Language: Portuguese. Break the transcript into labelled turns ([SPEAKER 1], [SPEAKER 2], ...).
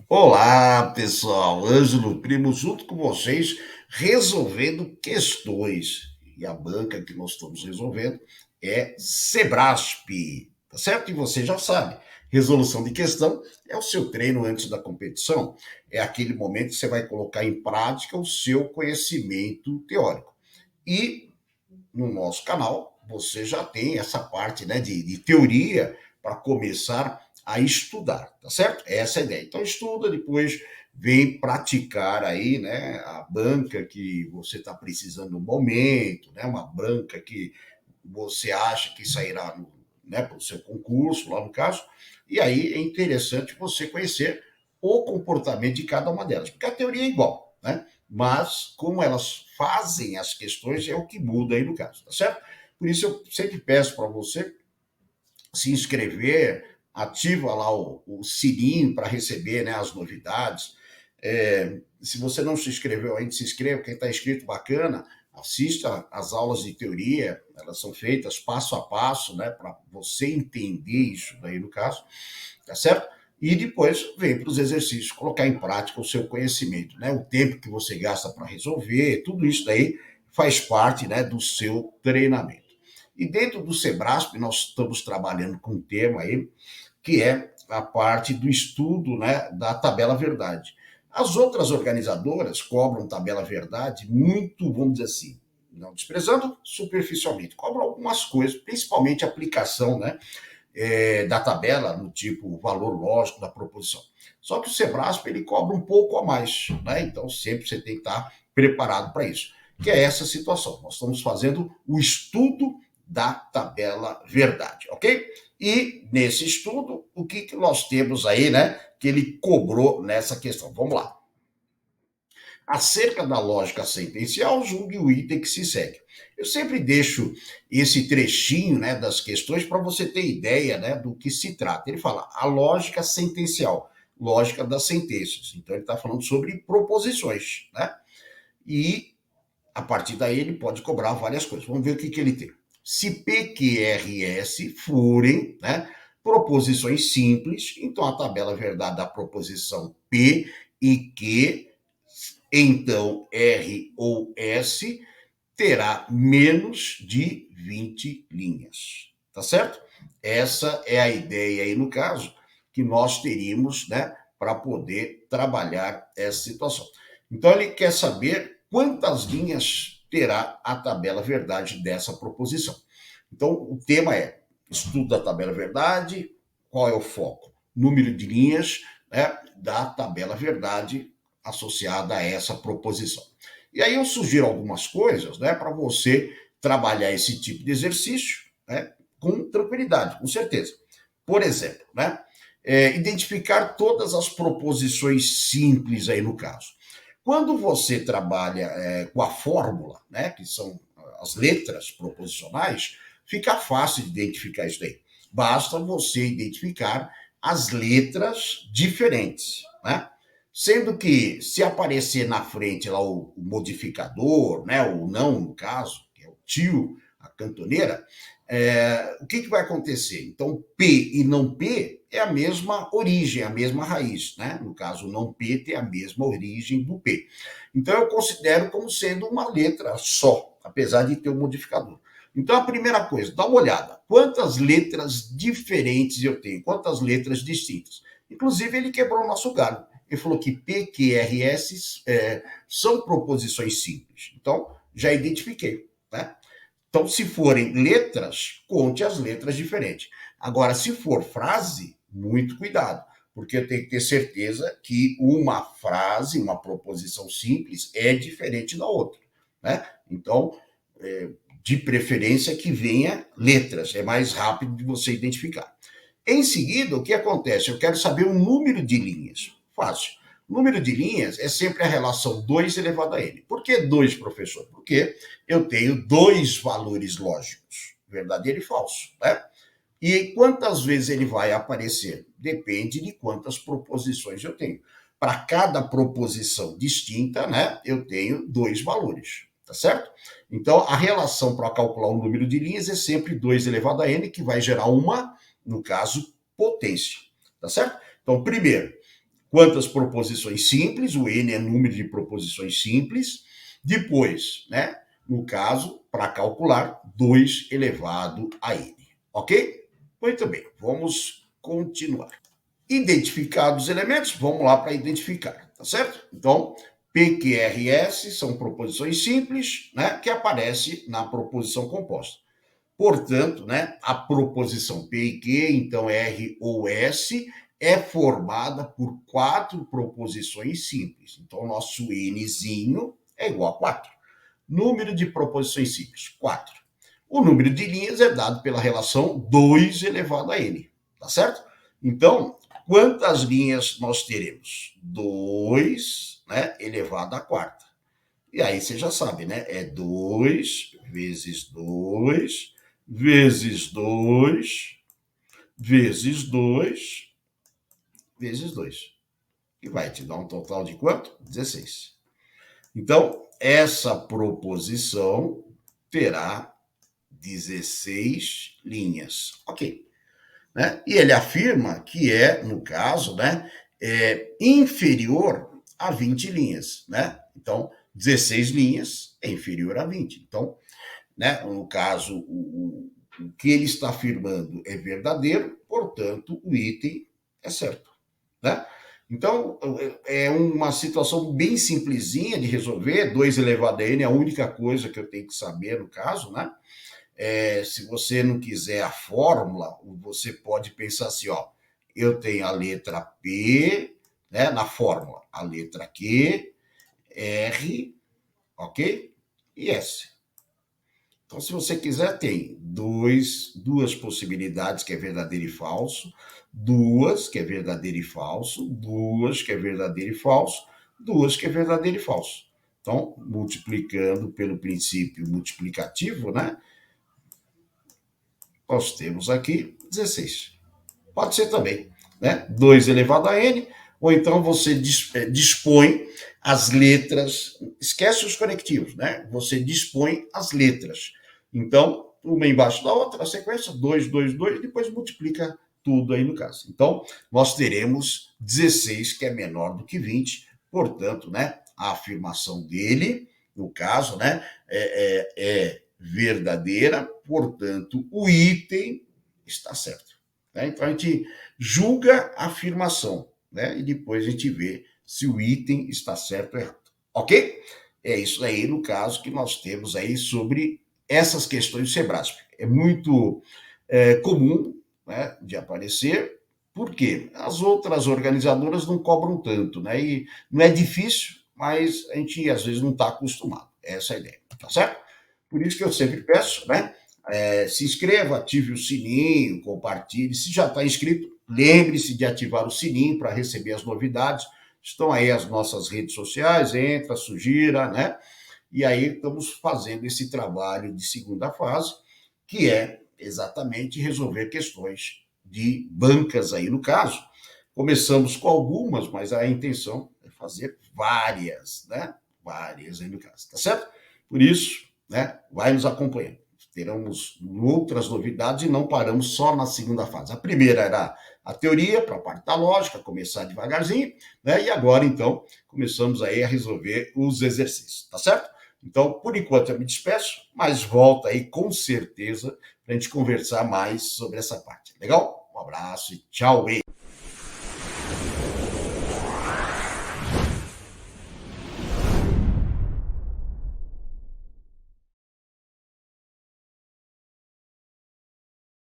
[SPEAKER 1] Olá, pessoal. Ângelo Primo junto com vocês, resolvendo questões. E a banca que nós estamos resolvendo é Sebrasp, tá certo? E você já sabe, resolução de questão é o seu treino antes da competição. É aquele momento que você vai colocar em prática o seu conhecimento teórico. E no nosso canal, você já tem essa parte, né, de teoria para começar a estudar, tá certo? Essa é a ideia. Então estuda, depois vem praticar aí, né, a banca que você está precisando no momento, né, uma banca que você acha que sairá no, né, para o seu concurso, lá no caso, e aí é interessante você conhecer o comportamento de cada uma delas, porque a teoria é igual, né? Mas como elas fazem as questões é o que muda aí no caso, tá certo? Por isso eu sempre peço para você se inscrever, ativa lá o sininho para receber, né, as novidades. Se você não se inscreveu ainda, se inscreva, quem está inscrito, bacana, assista às aulas de teoria, elas são feitas passo a passo, né, para você entender isso daí no caso, tá certo? E depois vem para os exercícios, colocar em prática o seu conhecimento, né? O tempo que você gasta para resolver, tudo isso daí faz parte, né, do seu treinamento. E dentro do Sebrasp, nós estamos trabalhando com um tema aí, que é a parte do estudo, né, da tabela verdade. As outras organizadoras cobram tabela verdade muito, vamos dizer assim, não desprezando superficialmente, cobram algumas coisas, principalmente a aplicação, né, da tabela, no tipo valor lógico da proposição. Só que o Sebrasp ele cobra um pouco a mais, né? Então sempre você tem que estar preparado para isso. Que é essa situação. Nós estamos fazendo o estudo da tabela verdade, ok? E nesse estudo, o que, que nós temos aí, né? Que ele cobrou nessa questão. Vamos lá. Acerca da lógica sentencial, julgue o item que se segue. Eu sempre deixo esse trechinho, né, das questões para você ter ideia, né, do que se trata. Ele fala a lógica sentencial, lógica das sentenças. Então ele está falando sobre proposições, né? E a partir daí ele pode cobrar várias coisas. Vamos ver o que, que ele tem. Se PQRS forem, né, proposições simples, então a tabela verdade da proposição P e Q, então R ou S terá menos de 20 linhas. Tá certo? Essa é a ideia aí no caso que nós teríamos, né, para poder trabalhar essa situação. Então ele quer saber quantas linhas terá a tabela verdade dessa proposição. Então o tema é estudo da tabela verdade, qual é o foco? Número de linhas, né, da tabela verdade associada a essa proposição. E aí eu sugiro algumas coisas, né, para você trabalhar esse tipo de exercício, né, com tranquilidade, com certeza. Por exemplo, né, identificar todas as proposições simples aí no caso. Quando você trabalha com a fórmula, né, que são as letras proposicionais, fica fácil de identificar isso daí. Basta você identificar as letras diferentes, né? Sendo que se aparecer na frente lá o modificador, né, ou não, no caso, que é o tio, a cantoneira, o que, que vai acontecer? Então, P e não P é a mesma origem, a mesma raiz, né? No caso, não P tem a mesma origem do P. Então, eu considero como sendo uma letra só, apesar de ter o um modificador. Então, a primeira coisa, dá uma olhada. Quantas letras diferentes eu tenho? Quantas letras distintas? Inclusive, ele quebrou o nosso galho. Ele falou que PQRS são proposições simples. Então, já identifiquei, né? Então, se forem letras, conte as letras diferentes. Agora, se for frase, muito cuidado, porque eu tenho que ter certeza que uma frase, uma proposição simples, é diferente da outra, né? Então, de preferência que venha letras, é mais rápido de você identificar. Em seguida, o que acontece? Eu quero saber o número de linhas. Fácil. O número de linhas é sempre a relação 2 elevado a n. Por que 2, professor? Porque eu tenho dois valores lógicos, verdadeiro e falso, né? E quantas vezes ele vai aparecer? Depende de quantas proposições eu tenho. Para cada proposição distinta, né, eu tenho dois valores, tá certo? Então, a relação para calcular o número de linhas é sempre 2 elevado a n, que vai gerar uma, no caso, potência, tá certo? Então, primeiro, quantas proposições simples, o N é número de proposições simples. Depois, né, no caso, para calcular, 2 elevado a N. Ok? Muito bem, vamos continuar. Identificados os elementos, vamos lá para identificar, tá certo? Então, PQRS são proposições simples, né, que aparece na proposição composta. Portanto, né, a proposição P e Q, então R ou S, é formada por 4 proposições simples. Então, o nosso Nzinho é igual a 4. Número de proposições simples, 4. O número de linhas é dado pela relação 2 elevado a N, tá certo? Então, quantas linhas nós teremos? 2, né, elevado a quarta. E aí você já sabe, né? É 2 vezes 2 vezes 2 vezes 2 vezes 2. Que vai te dar um total de quanto? 16. Então, essa proposição terá 16 linhas. Ok. Né? E ele afirma que é, no caso, né, inferior a 20 linhas. Né? Então, 16 linhas é inferior a 20. Então, né, no caso, o que ele está afirmando é verdadeiro, portanto, o item é certo. Né? Então, é uma situação bem simplesinha de resolver. 2 elevado a n é a única coisa que eu tenho que saber no caso, né? Se você não quiser a fórmula, você pode pensar assim, ó, eu tenho a letra P, né, na fórmula, a letra Q, R, ok? E S. Então, se você quiser, tem duas possibilidades, que é verdadeiro e falso, duas, que é verdadeiro e falso, duas, que é verdadeiro e falso, duas, que é verdadeiro e falso. Então, multiplicando pelo princípio multiplicativo, né? Nós temos aqui 16. Pode ser também, né? 2 elevado a n, ou então você dispõe as letras, esquece os conectivos, né? Você dispõe as letras. Então, uma embaixo da outra, a sequência 2, 2, 2, e depois multiplica tudo aí no caso. Então, nós teremos 16, que é menor do que 20, portanto, né? A afirmação dele, no caso, né? É verdadeira, portanto, o item está certo. Né? Então, a gente julga a afirmação, né? E depois a gente vê se o item está certo ou errado. Ok? É isso aí, no caso, que nós temos aí sobre essas questões do Sebrasp. É muito comum, né, de aparecer, porque as outras organizadoras não cobram tanto, né? E não é difícil, mas a gente às vezes não está acostumado. Essa é a ideia, tá certo? Por isso que eu sempre peço, né? Se inscreva, ative o sininho, compartilhe. Se já está inscrito, lembre-se de ativar o sininho para receber as novidades. Estão aí as nossas redes sociais, entra, sugira, né? E aí estamos fazendo esse trabalho de segunda fase, que é exatamente resolver questões de bancas aí no caso. Começamos com algumas, mas a intenção é fazer várias, né? Várias aí no caso, tá certo? Por isso, né? Vai nos acompanhando. Teremos outras novidades e não paramos só na segunda fase. A primeira era a teoria, para a parte da lógica, começar devagarzinho, né? E agora, então, começamos aí a resolver os exercícios, tá certo? Então, por enquanto, eu me despeço, mas volta aí com certeza para a gente conversar mais sobre essa parte. Legal? Um abraço e tchau.